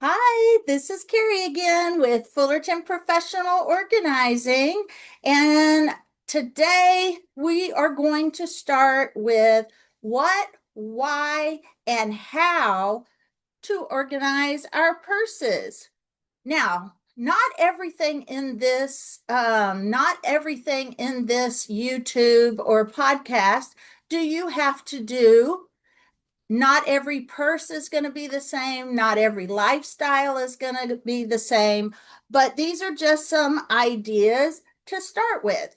Hi, this is Carrie again with Fullerton Professional Organizing. And today we are going to start with what, why, and how to organize our purses. Now, not everything in this YouTube or podcast do you have to do. Not every purse is going to be the same. Not every lifestyle is going to be the same. But these are just some ideas to start with.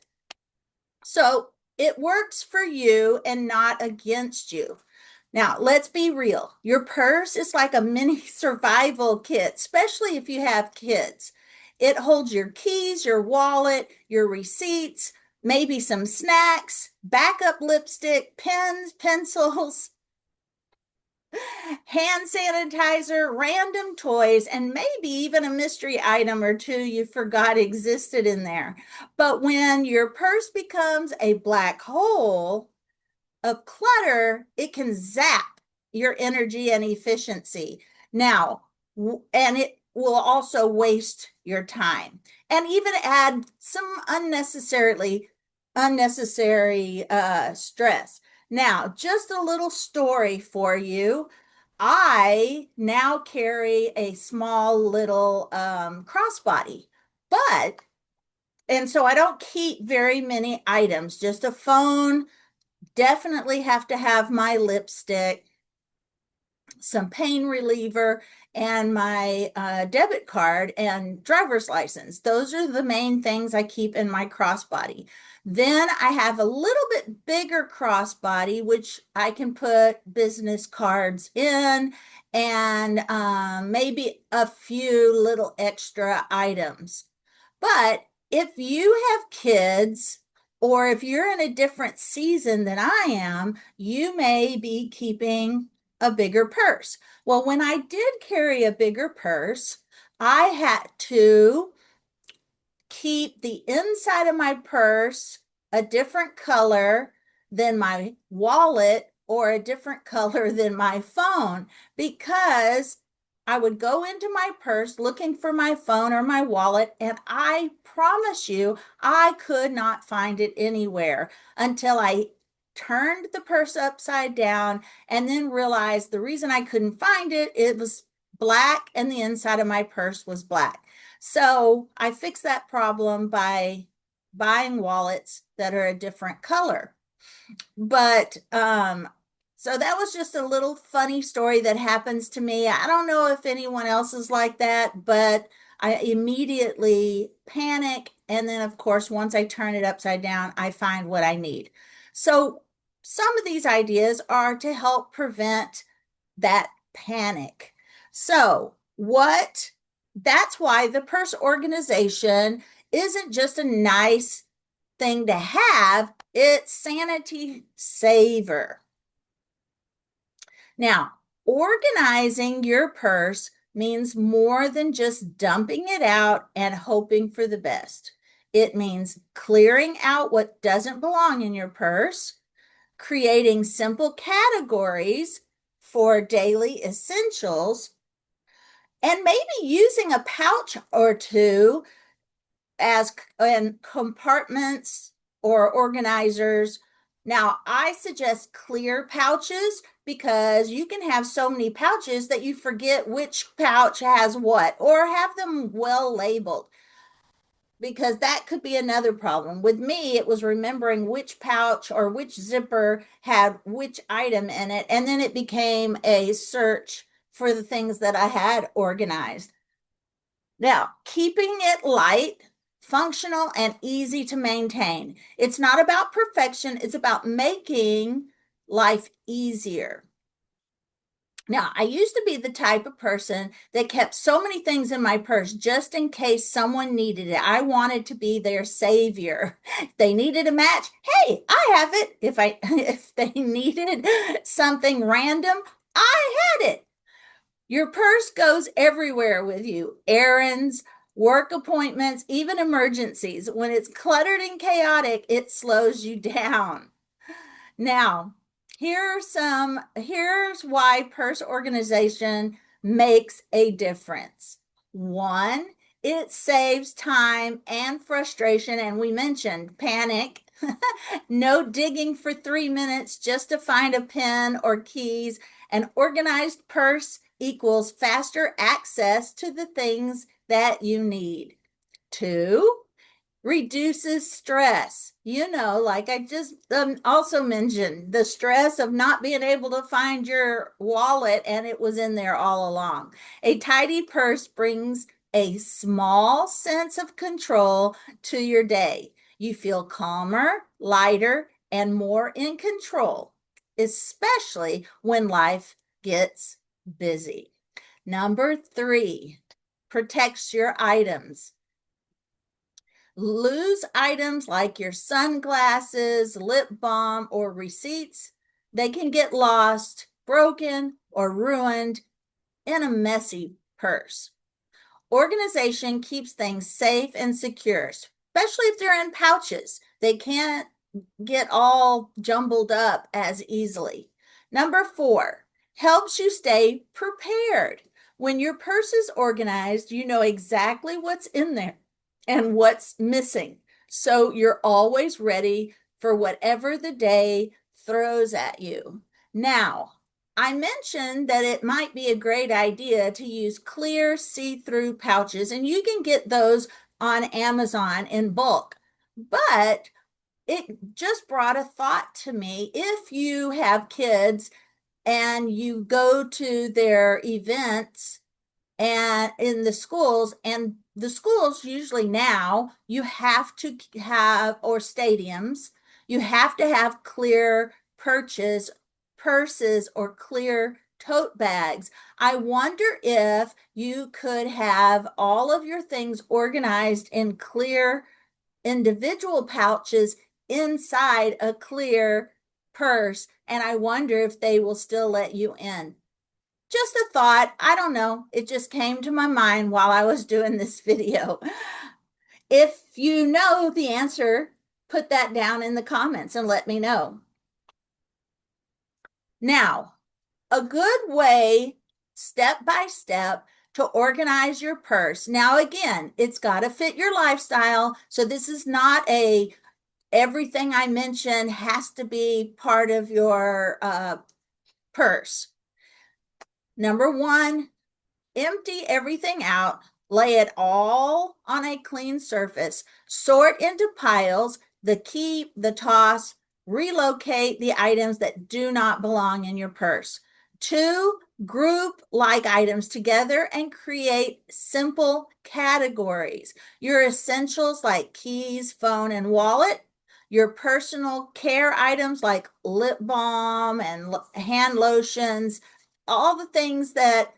So it works for you and not against you. Now, let's be real. Your purse is like a mini survival kit, especially if you have kids. It holds your keys, your wallet, your receipts, maybe some snacks, backup lipstick, pens, pencils, hand sanitizer, random toys, and maybe even a mystery item or two you forgot existed in there. But when your purse becomes a black hole of clutter, it can zap your energy and efficiency. Now, and it will also waste your time and even add some unnecessary stress. Now, just a little story for you. I now carry a small little crossbody, but and so I don't keep very many items, just a phone. Definitely have to have my lipstick, some pain reliever, and my debit card and driver's license. Those are the main things I keep in my crossbody. Then I have a little bit bigger crossbody, which I can put business cards in and maybe a few little extra items. But if you have kids, or if you're in a different season than I am, you may be keeping a bigger purse. Well, when I did carry a bigger purse, I had to keep the inside of my purse a different color than my wallet or a different color than my phone because I would go into my purse looking for my phone or my wallet, and I promise you, I could not find it anywhere until I turned the purse upside down and then realized the reason I couldn't find it, it was black and the inside of my purse was black. So I fixed that problem by buying wallets that are a different color. But so that was just a little funny story that happens to me. I don't know if anyone else is like that, but I immediately panic. And then, of course, once I turn it upside down, I find what I need. So some of these ideas are to help prevent that panic. So, what that's why the purse organization isn't just a nice thing to have, it's sanity saver. Now, organizing your purse means more than just dumping it out and hoping for the best. It means clearing out what doesn't belong in your purse, creating simple categories for daily essentials, and maybe using a pouch or two as in compartments or organizers. Now, I suggest clear pouches because you can have so many pouches that you forget which pouch has what, or have them well labeled, because that could be another problem. With me, it was remembering which pouch or which zipper had which item in it, and then it became a search for the things that I had organized. Now, keeping it light, functional, and easy to maintain. It's not about perfection, it's about making life easier. Now, I used to be the type of person that kept so many things in my purse just in case someone needed it. I wanted to be their savior. If they needed a match, hey, I have it. If they needed something random, I had it. Your purse goes everywhere with you. Errands, work appointments, even emergencies. When it's cluttered and chaotic, it slows you down. Now, here's why purse organization makes a difference. One, it saves time and frustration. And we mentioned panic. No digging for 3 minutes just to find a pen or keys. An organized purse equals faster access to the things that you need. Two, reduces stress. Like I just also mentioned, the stress of not being able to find your wallet and it was in there all along. A tidy purse brings a small sense of control to your day. You feel calmer, lighter, and more in control, especially when life gets busy. Number three, protects your items. Lose items like your sunglasses, lip balm, or receipts. They can get lost, broken, or ruined in a messy purse. Organization keeps things safe and secure, especially if they're in pouches. They can't get all jumbled up as easily. Number four, helps you stay prepared. When your purse is organized, you know exactly what's in there and what's missing. So you're always ready for whatever the day throws at you. Now, I mentioned that it might be a great idea to use clear see-through pouches, and you can get those on Amazon in bulk. But it just brought a thought to me. If you have kids and you go to their events and in the schools, and the schools usually now you have to have, or stadiums, you have to have clear purses or clear tote bags. I wonder if you could have all of your things organized in clear individual pouches inside a clear purse, and I wonder if they will still let you in. Just a thought. I don't know. It just came to my mind while I was doing this video. If you know the answer, put that down in the comments and let me know. Now, a good way, step by step, to organize your purse. Now, again, it's got to fit your lifestyle. So this is not a everything I mentioned has to be part of your purse. Number one, empty everything out, lay it all on a clean surface, sort into piles, the keep, the toss, relocate the items that do not belong in your purse. Two, group like items together and create simple categories. Your essentials like keys, phone, and wallet. Your personal care items like lip balm and hand lotions, all the things that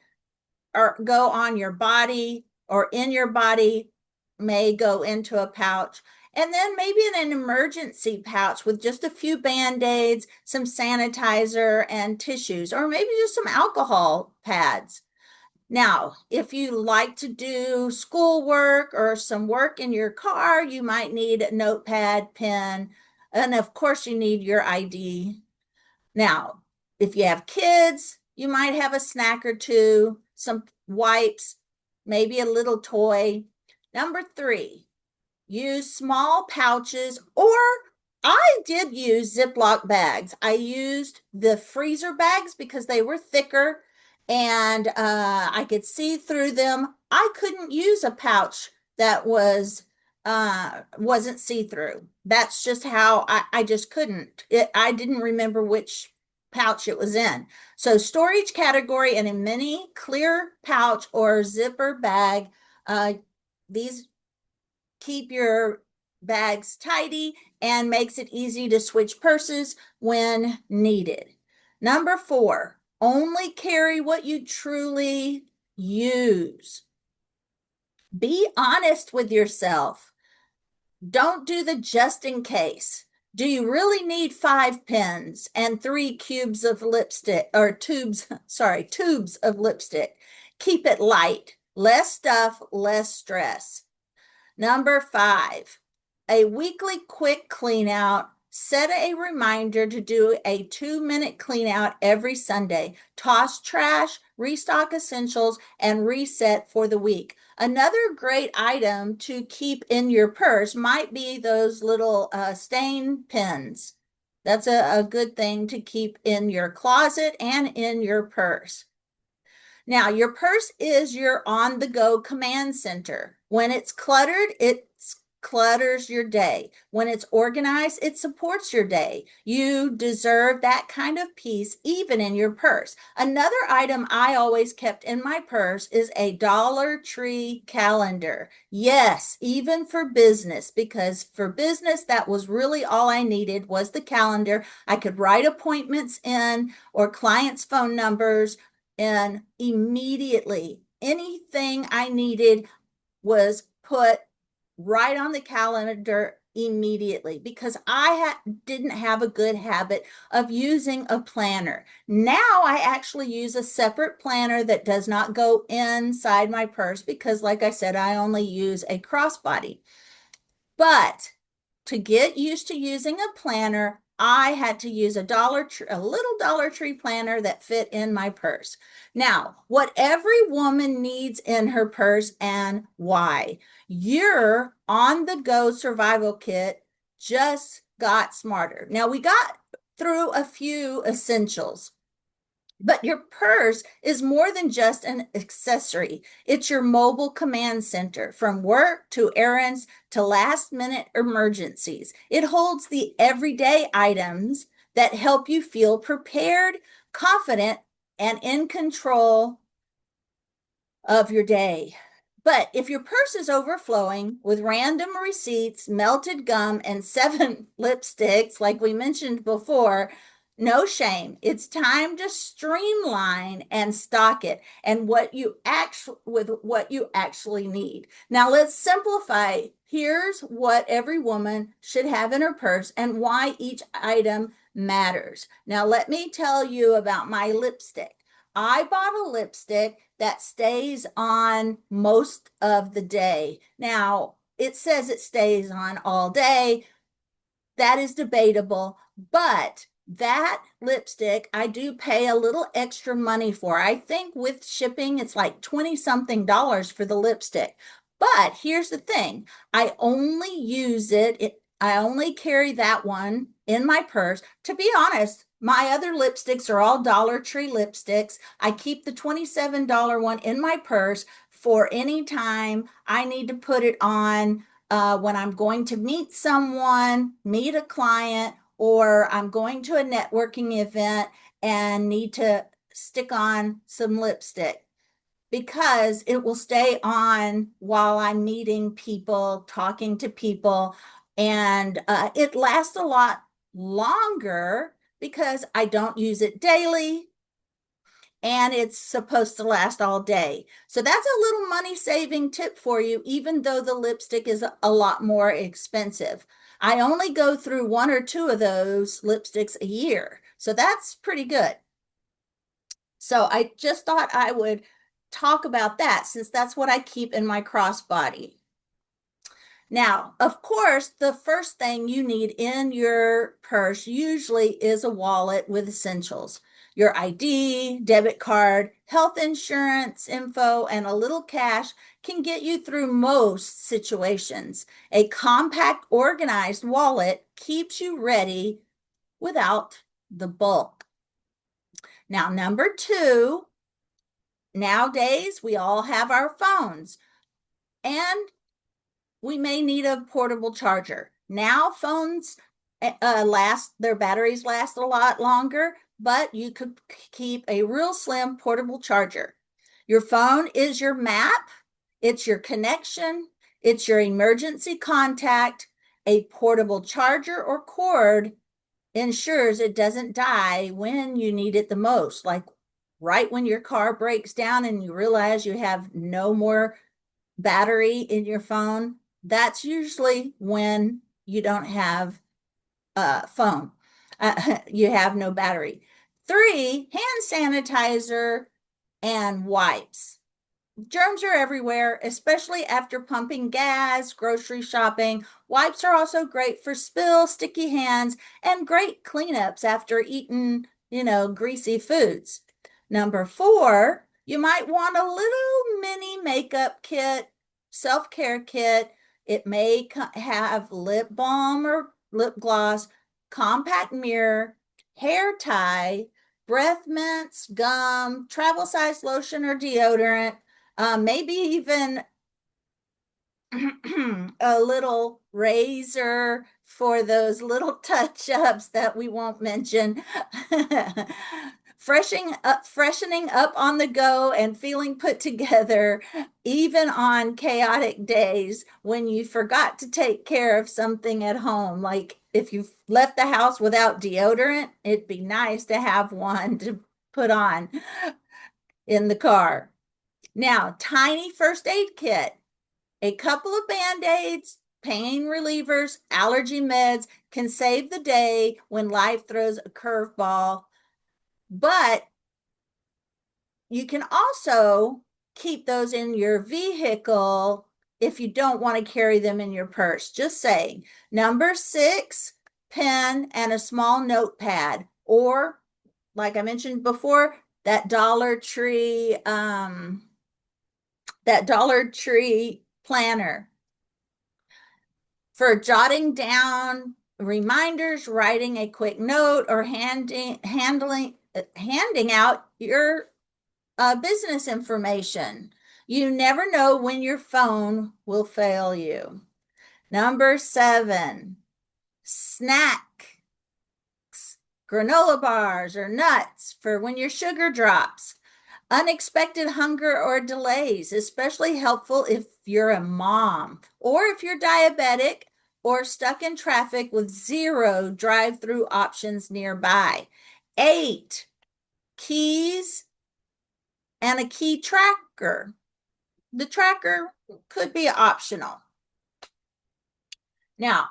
go on your body or in your body may go into a pouch. And then maybe an emergency pouch with just a few Band-Aids, some sanitizer and tissues, or maybe just some alcohol pads. Now, if you like to do schoolwork or some work in your car, you might need a notepad, pen, and of course you need your ID. Now, if you have kids, you might have a snack or two, some wipes, maybe a little toy. Number three, use small pouches, or I did use Ziploc bags. I used the freezer bags because they were thicker and I could see through them. I couldn't use a pouch that wasn't see-through. That's just how I just couldn't. I didn't remember which pouch it was in. So storage category and a mini clear pouch or zipper bag. These keep your bags tidy and makes it easy to switch purses when needed. Number four, only carry what you truly use. Be honest with yourself. Don't do the just in case. Do you really need 5 pens and 3 cubes of lipstick, or tubes, sorry, tubes of lipstick? Keep it light, less stuff, less stress. Number 5, a weekly quick clean out. Set a reminder to do a 2-minute clean out every Sunday. Toss trash, restock essentials, and reset for the week. Another great item to keep in your purse might be those little stain pens. That's a good thing to keep in your closet and in your purse. Now, your purse is your on the go command center. When it's cluttered, it clutters your day. When it's organized, it supports your day. You deserve that kind of peace even in your purse. Another item I always kept in my purse is a Dollar Tree calendar. Yes, even for business, because for business, that was really all I needed was the calendar. I could write appointments in or clients' phone numbers, and immediately anything I needed was put right on the calendar immediately because didn't have a good habit of using a planner. Now I actually use a separate planner that does not go inside my purse because, like I said, I only use a crossbody. But to get used to using a planner, I had to use a little Dollar Tree planner that fit in my purse. Now, what every woman needs in her purse and why. Your on-the-go survival kit just got smarter. Now, we got through a few essentials. But your purse is more than just an accessory. It's your mobile command center from work to errands to last minute emergencies. It holds the everyday items that help you feel prepared, confident, and in control of your day. But if your purse is overflowing with random receipts, melted gum, and 7 lipsticks, like we mentioned before, no shame. It's time to streamline and stock it and what you actually need. Now let's simplify. Here's what every woman should have in her purse and why each item matters. Now let me tell you about my lipstick. I bought a lipstick that stays on most of the day. Now, it says it stays on all day. That is debatable, but that lipstick I do pay a little extra money for. I think with shipping, it's like 20 something dollars for the lipstick. But here's the thing, I only use I only carry that one in my purse. To be honest, my other lipsticks are all Dollar Tree lipsticks. I keep the $27 one in my purse for any time I need to put it on, when I'm going to meet someone, meet a client, or I'm going to a networking event and need to stick on some lipstick because it will stay on while I'm meeting people, talking to people, and it lasts a lot longer because I don't use it daily and it's supposed to last all day. So that's a little money saving tip for you, even though the lipstick is a lot more expensive. I only go through 1 or 2 of those lipsticks a year. So that's pretty good. So I just thought I would talk about that since that's what I keep in my crossbody. Now, of course, the first thing you need in your purse usually is a wallet with essentials. Your ID, debit card, health insurance info, and a little cash can get you through most situations. A compact, organized wallet keeps you ready without the bulk. Now, number 2, nowadays we all have our phones and we may need a portable charger. Now phones their batteries last a lot longer, but you could keep a real slim portable charger. Your phone is your map, it's your connection, it's your emergency contact. A portable charger or cord ensures it doesn't die when you need it the most, like right when your car breaks down and you realize you have no more battery in your phone. That's usually when you don't have a phone. You have no battery. 3, hand sanitizer and wipes. Germs are everywhere, especially after pumping gas, grocery shopping. Wipes are also great for spills, sticky hands, and great cleanups after eating, greasy foods. Number 4, You might want a little mini makeup kit, self-care kit. It may have lip balm or lip gloss, compact mirror, hair tie, breath mints, gum, travel size lotion or deodorant, maybe even a little razor for those little touch-ups that we won't mention. Freshening up on the go and feeling put together, even on chaotic days when you forgot to take care of something at home. Like if you've left the house without deodorant, it'd be nice to have one to put on in the car. Now, tiny first aid kit, a couple of Band-Aids, pain relievers, allergy meds can save the day when life throws a curveball. But you can also keep those in your vehicle if you don't want to carry them in your purse. Just saying. Number 6, pen and a small notepad, or like I mentioned before, that Dollar Tree planner for jotting down reminders, writing a quick note, or handing out your business information. You never know when your phone will fail you. Number 7, snacks, granola bars or nuts for when your sugar drops. Unexpected hunger or delays, especially helpful if you're a mom or if you're diabetic or stuck in traffic with 0 drive-through options nearby. 8, keys and a key tracker. The tracker could be optional. Now,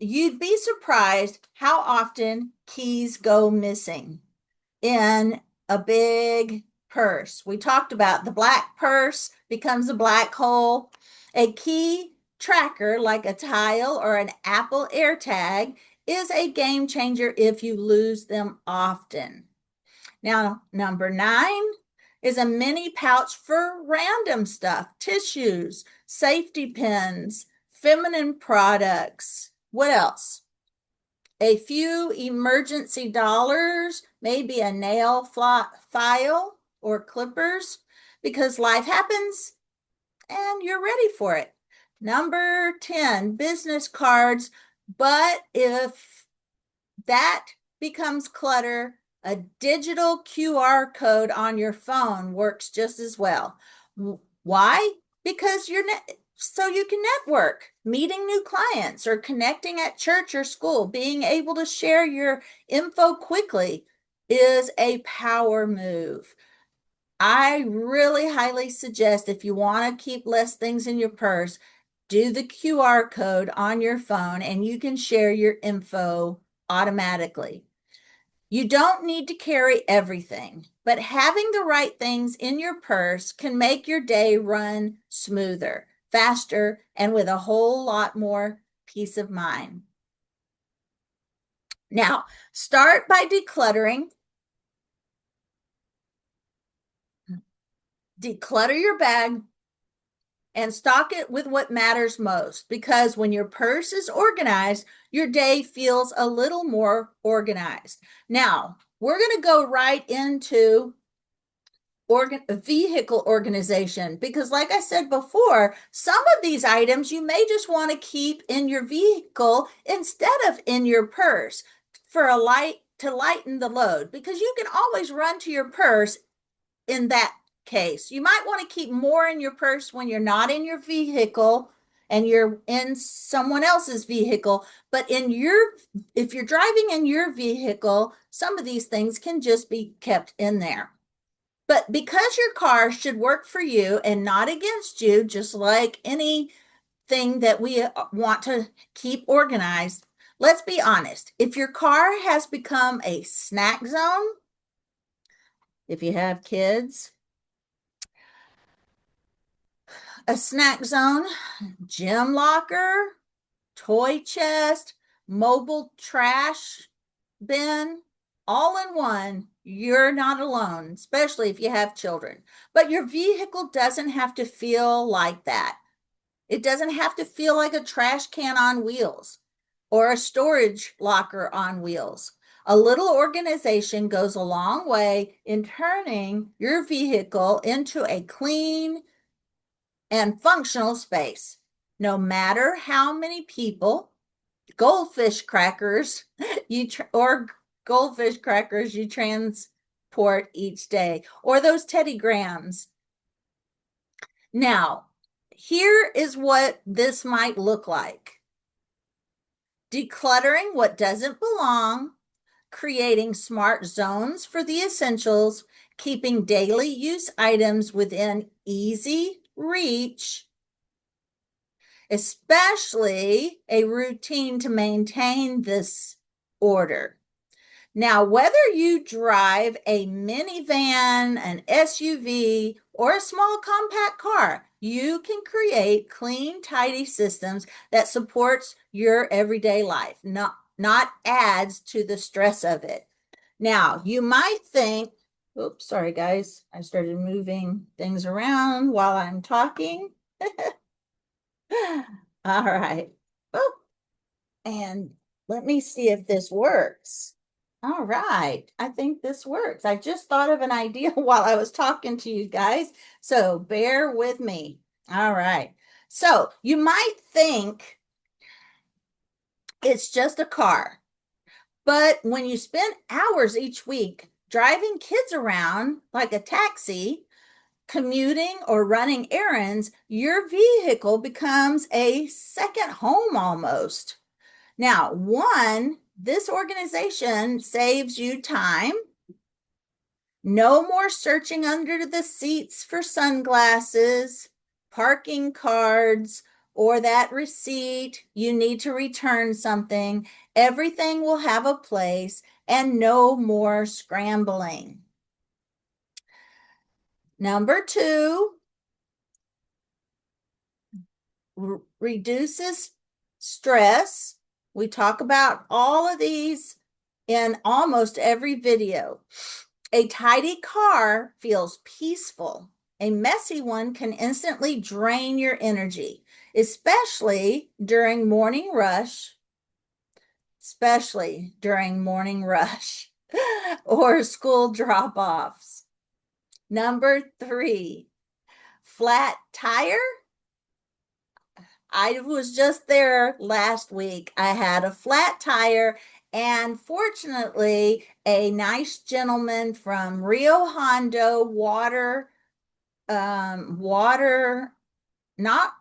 you'd be surprised how often keys go missing in a big purse. We talked about the black purse becomes a black hole. A key tracker like a tile or an Apple AirTag is a game changer if you lose them often. Now, number 9 is a mini pouch for random stuff, tissues, safety pins, feminine products. What else? A few emergency dollars, maybe a nail file or clippers, because life happens and you're ready for it. Number 10, business cards. But if that becomes clutter, a digital QR code on your phone works just as well. Why? Because so you can network, meeting new clients or connecting at church or school. Being able to share your info quickly is a power move. I really highly suggest, if you want to keep less things in your purse, do the QR code on your phone and you can share your info automatically. You don't need to carry everything, but having the right things in your purse can make your day run smoother, faster, and with a whole lot more peace of mind. Now, start by decluttering. Declutter your bag and stock it with what matters most, because when your purse is organized, your day feels a little more organized. Now, we're going to go right into vehicle organization, because like I said before, some of these items you may just want to keep in your vehicle instead of in your purse for to lighten the load, because you can always run to your purse in that case. You might want to keep more in your purse when you're not in your vehicle and you're in someone else's vehicle, but if you're driving in your vehicle, some of these things can just be kept in there. But because your car should work for you and not against you, just like anything that we want to keep organized, let's be honest. If your car has become a snack zone, if you have kids, a snack zone, gym locker, toy chest, mobile trash bin, all in one, You're not alone, especially if you have children. But your vehicle doesn't have to feel like that. It doesn't have to feel like a trash can on wheels or a storage locker on wheels. A little organization goes a long way in turning your vehicle into a clean and functional space. No matter how many people, goldfish crackers or goldfish crackers you transport each day, or those Teddy Grahams. Now, here is what this might look like. Decluttering what doesn't belong, creating smart zones for the essentials, keeping daily use items within easy reach, especially a routine to maintain this order. Now, whether you drive a minivan, an SUV, or a small compact car, you can create clean, tidy systems that supports your everyday life, not adds to the stress of it. Now, you might think, oops, sorry guys, I started moving things around while I'm talking. All right. Oh, and let me see if this works. All right. I think this works. I just thought of an idea while I was talking to you guys. So bear with me. All right. So you might think it's just a car, but when you spend hours each week driving kids around like a taxi, commuting, or running errands, your vehicle becomes a second home almost. Now, one, this organization saves you time. No more searching under the seats for sunglasses, parking cards, or that receipt. You need to return something. Everything will have a place and no more scrambling. Number two, reduces stress. We talk about all of these in almost every video. A tidy car feels peaceful. A messy one can instantly drain your energy, especially during morning rush, or school drop-offs. Number three, flat tire. I was just there last week. I had a flat tire, and fortunately, a nice gentleman from Rio Hondo water, not,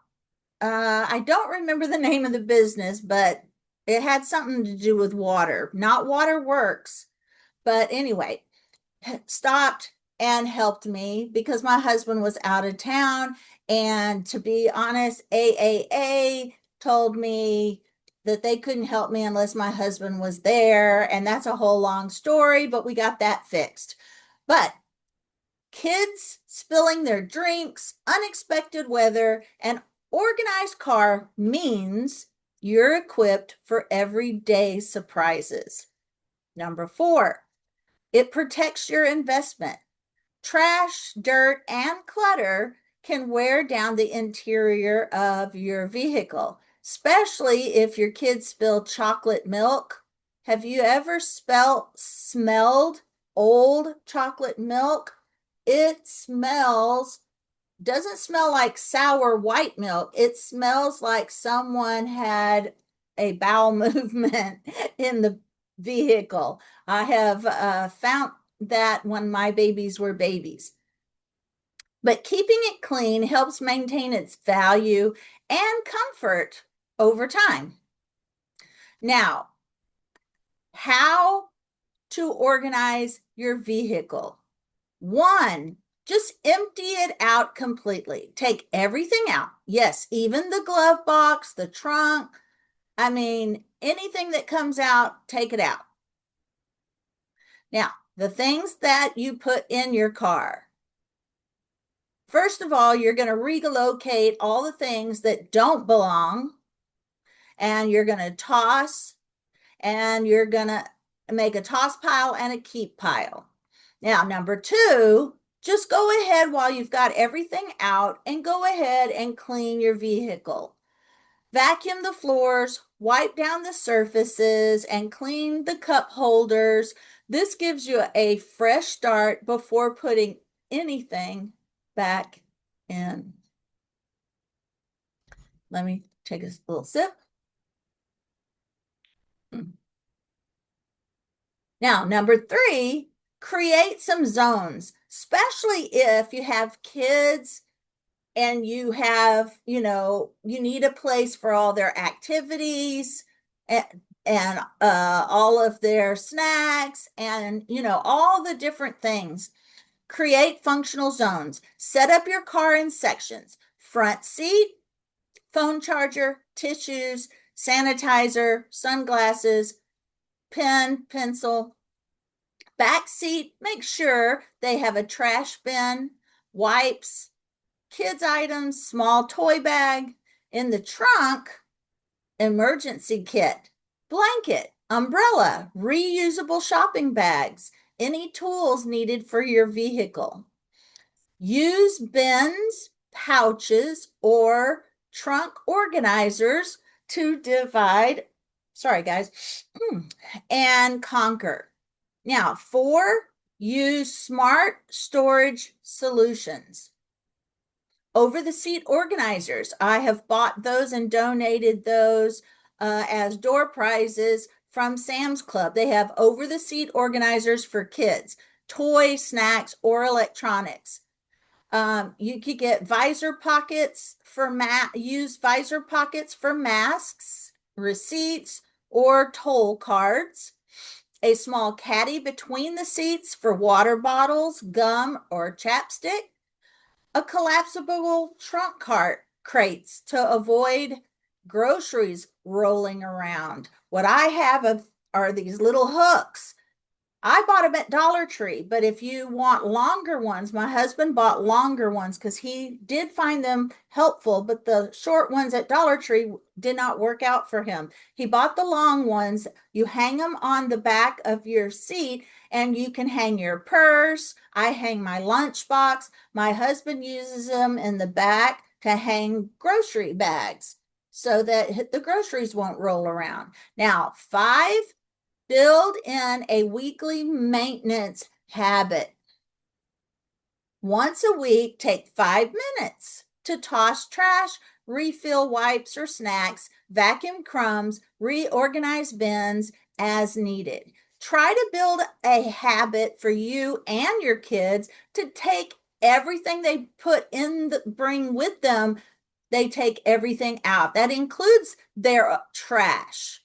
I don't remember the name of the business, but it had something to do with water, not Water Works. But anyway, stopped and helped me because my husband was out of town. And to be honest, AAA told me that they couldn't help me unless my husband was there. And that's a whole long story, but we got that fixed. But kids spilling their drinks, unexpected weather, and organized car means you're equipped for everyday surprises. Number four, it protects your investment. Trash, dirt, and clutter can wear down the interior of your vehicle, especially if your kids spill chocolate milk. Have you ever smelled old chocolate milk? It doesn't smell like sour white milk. It smells like someone had a bowel movement in the vehicle. I have found that when my babies were babies. But keeping it clean helps maintain its value and comfort over time. Now, how to organize your vehicle. One, just empty it out completely. Take everything out. Yes, even the glove box, the trunk. I mean, anything that comes out, take it out. Now, the things that you put in your car. First of all, you're going to relocate all the things that don't belong, and you're going to toss, and you're going to make a toss pile and a keep pile. Now, number two, just go ahead while you've got everything out and go ahead and clean your vehicle. Vacuum the floors, wipe down the surfaces, and clean the cup holders. This gives you a fresh start before putting anything back in. Let me take a little sip. Now, number three, create some zones, especially if you have kids and you have, you need a place for all their activities and all of their snacks and, all the different things. Create functional zones. Set up your car in sections: front seat, phone charger, tissues, sanitizer, sunglasses, pen, pencil. Back seat, make sure they have a trash bin, wipes, kids' items, small toy bag. In the trunk, emergency kit, blanket, umbrella, reusable shopping bags, any tools needed for your vehicle. Use bins, pouches, or trunk organizers to divide, sorry guys, and conquer. Now, four, use smart storage solutions. Over the seat organizers, I have bought those and donated those as door prizes from Sam's Club. They have over the seat organizers for kids, toys, snacks, or electronics. You could get visor pockets for use visor pockets for masks, receipts, or toll cards. A small caddy between the seats for water bottles, gum, or chapstick. A collapsible trunk cart crates to avoid groceries rolling around. What I have are these little hooks. I bought them at Dollar Tree, but if you want longer ones, my husband bought longer ones because he did find them helpful, but the short ones at Dollar Tree did not work out for him. He bought the long ones. You hang them on the back of your seat and you can hang your purse. I hang my lunchbox. My husband uses them in the back to hang grocery bags so that the groceries won't roll around. Now, five, build in a weekly maintenance habit. Once a week, take 5 minutes to toss trash, refill wipes or snacks, vacuum crumbs, reorganize bins as needed. Try to build a habit for you and your kids to take everything they bring with them, they take everything out. That includes their trash.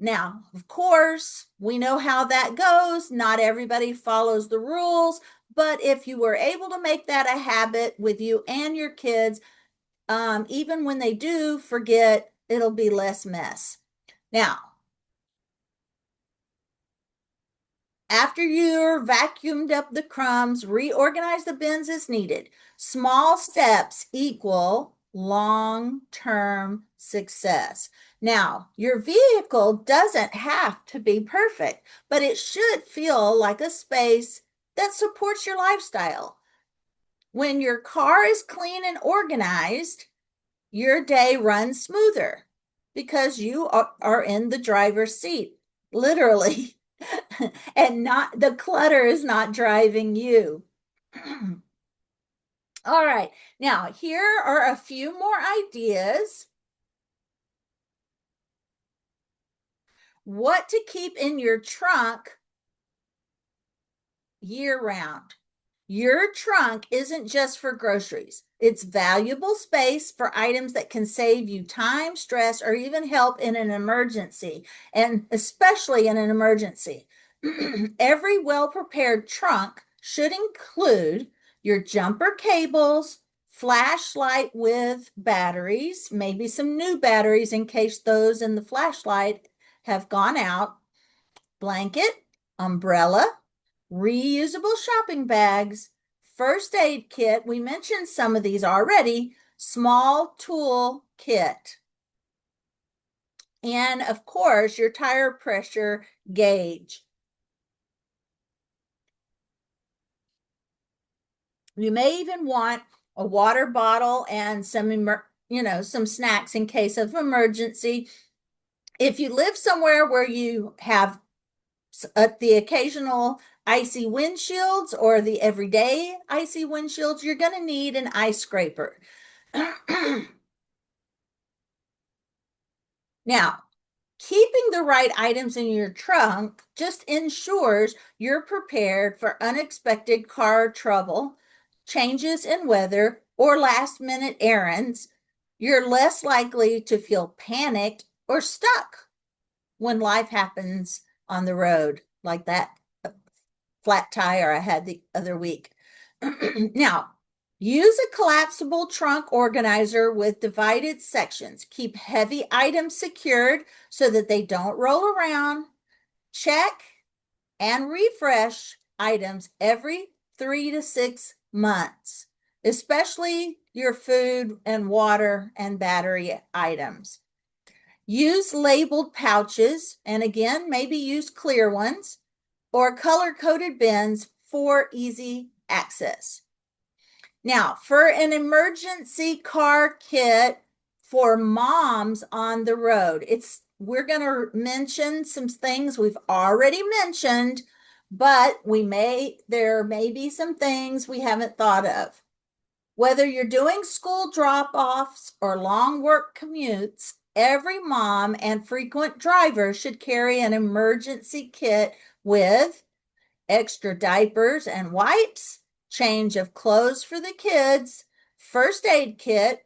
Now, of course, we know how that goes. Not everybody follows the rules, but if you were able to make that a habit with you and your kids, even when they do forget, it'll be less mess. Now, after you're vacuumed up the crumbs, reorganize the bins as needed. Small steps equal long-term success. Now, your vehicle doesn't have to be perfect, but it should feel like a space that supports your lifestyle. When your car is clean and organized, your day runs smoother because you are in the driver's seat, literally. And not the clutter is not driving you. All right, now here are a few more ideas. What to keep in your trunk year round. Your trunk isn't just for groceries. It's valuable space for items that can save you time, stress, or even help in an emergency, and especially in an emergency. Every well-prepared trunk should include your jumper cables, flashlight with batteries, maybe some new batteries in case those in the flashlight have gone out, blanket, umbrella, reusable shopping bags, first aid kit. We mentioned some of these already. Small tool kit. And of course, your tire pressure gauge. You may even want a water bottle and some snacks in case of emergency. If you live somewhere where you have the occasional icy windshields or the everyday icy windshields, you're going to need an ice scraper. Now, keeping the right items in your trunk just ensures you're prepared for unexpected car trouble, changes in weather, or last minute errands. You're less likely to feel panicked or stuck when life happens on the road, like that flat tire I had the other week. Now, use a collapsible trunk organizer with divided sections. Keep heavy items secured so that they don't roll around. Check and refresh items every 3 to 6 months, especially your food and water and battery items. Use labeled pouches, and again, maybe use clear ones or color-coded bins for easy access. Now, for an emergency car kit for moms on the road, we're going to mention some things we've already mentioned, but there may be some things we haven't thought of. Whether you're doing school drop-offs or long work commutes, every mom and frequent driver should carry an emergency kit with extra diapers and wipes, change of clothes for the kids, first aid kit,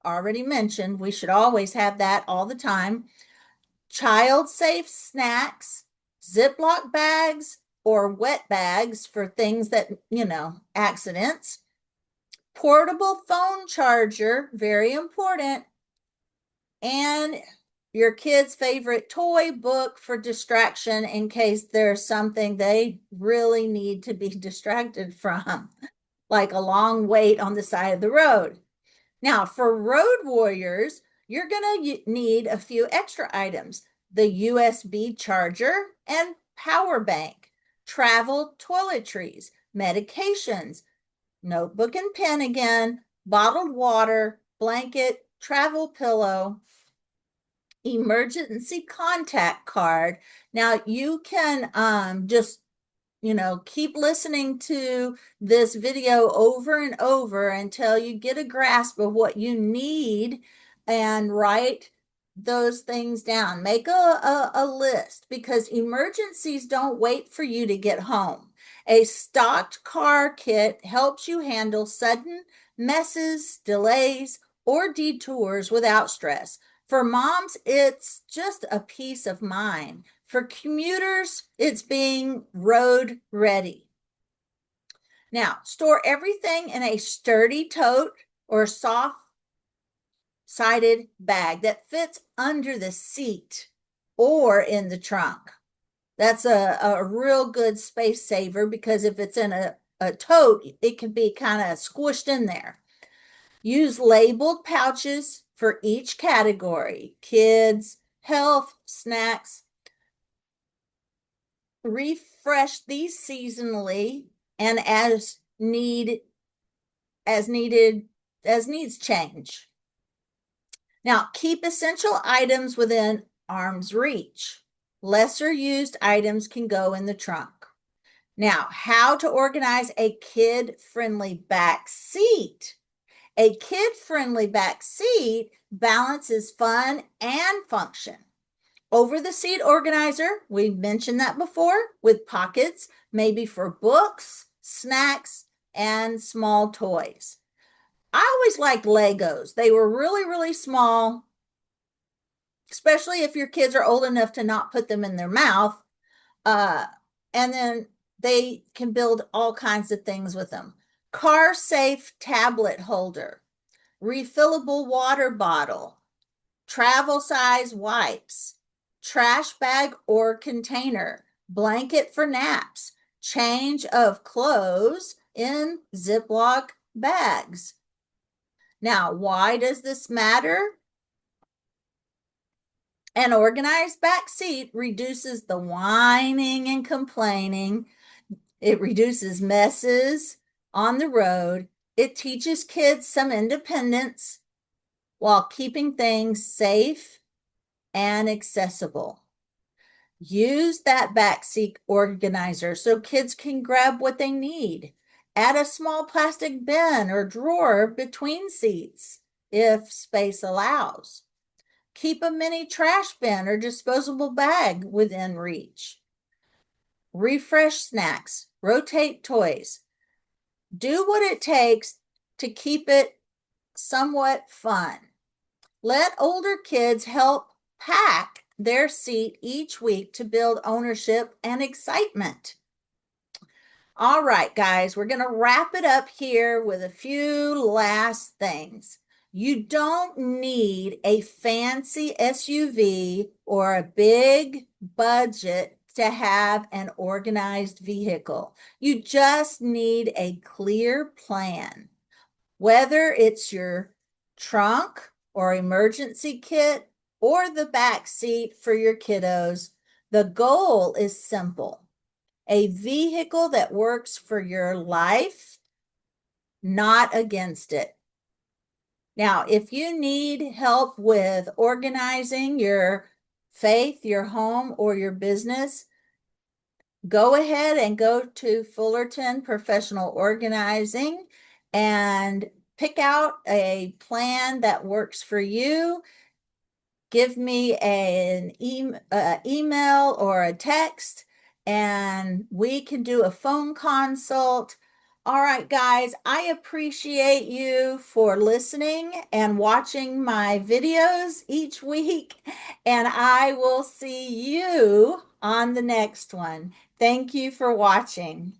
already mentioned, we should always have that all the time, child safe snacks, Ziploc bags or wet bags for things that, accidents, portable phone charger, very important, and your kid's favorite toy book for distraction in case there's something they really need to be distracted from, like a long wait on the side of the road. Now, for road warriors, you're going to need a few extra items: the USB charger and power bank, travel toiletries, medications, notebook and pen again, bottled water, blanket, travel pillow, emergency contact card. Now you can just keep listening to this video over and over until you get a grasp of what you need and write those things down. Make a list, because emergencies don't wait for you to get home. A stocked car kit helps you handle sudden messes, delays, or detours without stress. For moms, it's just a peace of mind. For commuters, it's being road ready. Now, store everything in a sturdy tote or soft-sided bag that fits under the seat or in the trunk. That's a real good space saver, because if it's in a tote, it can be kind of squished in there. Use labeled pouches for each category: kids, health, snacks. Refresh these seasonally and as needs change. Now, keep essential items within arm's reach. Lesser used items can go in the trunk. Now, how to organize a kid-friendly back seat. A kid-friendly back seat balances fun and function. Over the seat organizer, we've mentioned that before, with pockets, maybe for books, snacks, and small toys. I always liked Legos. They were really, really small, especially if your kids are old enough to not put them in their mouth. And then they can build all kinds of things with them. Car safe tablet holder, refillable water bottle, travel size wipes, trash bag or container, blanket for naps, change of clothes in Ziploc bags. Now, why does this matter? An organized back seat reduces the whining and complaining. It reduces messes, on the road. It teaches kids some independence while keeping things safe and accessible. Use that backseat organizer so kids can grab what they need. Add a small plastic bin or drawer between seats if space allows. Keep a mini trash bin or disposable bag within reach. Refresh snacks, rotate toys. Do what it takes to keep it somewhat fun. Let older kids help pack their seat each week to build ownership and excitement. All right, guys, we're going to wrap it up here with a few last things. You don't need a fancy SUV or a big budget to have an organized vehicle. You just need a clear plan. Whether it's your trunk or emergency kit or the back seat for your kiddos, the goal is simple. A vehicle that works for your life, not against it. Now, if you need help with organizing your faith, your home, or your business, go ahead and go to Fullerton Professional Organizing and pick out a plan that works for you. Give me an email or a text, and we can do a phone consult. All right, guys, I appreciate you for listening and watching my videos each week, and I will see you on the next one. Thank you for watching.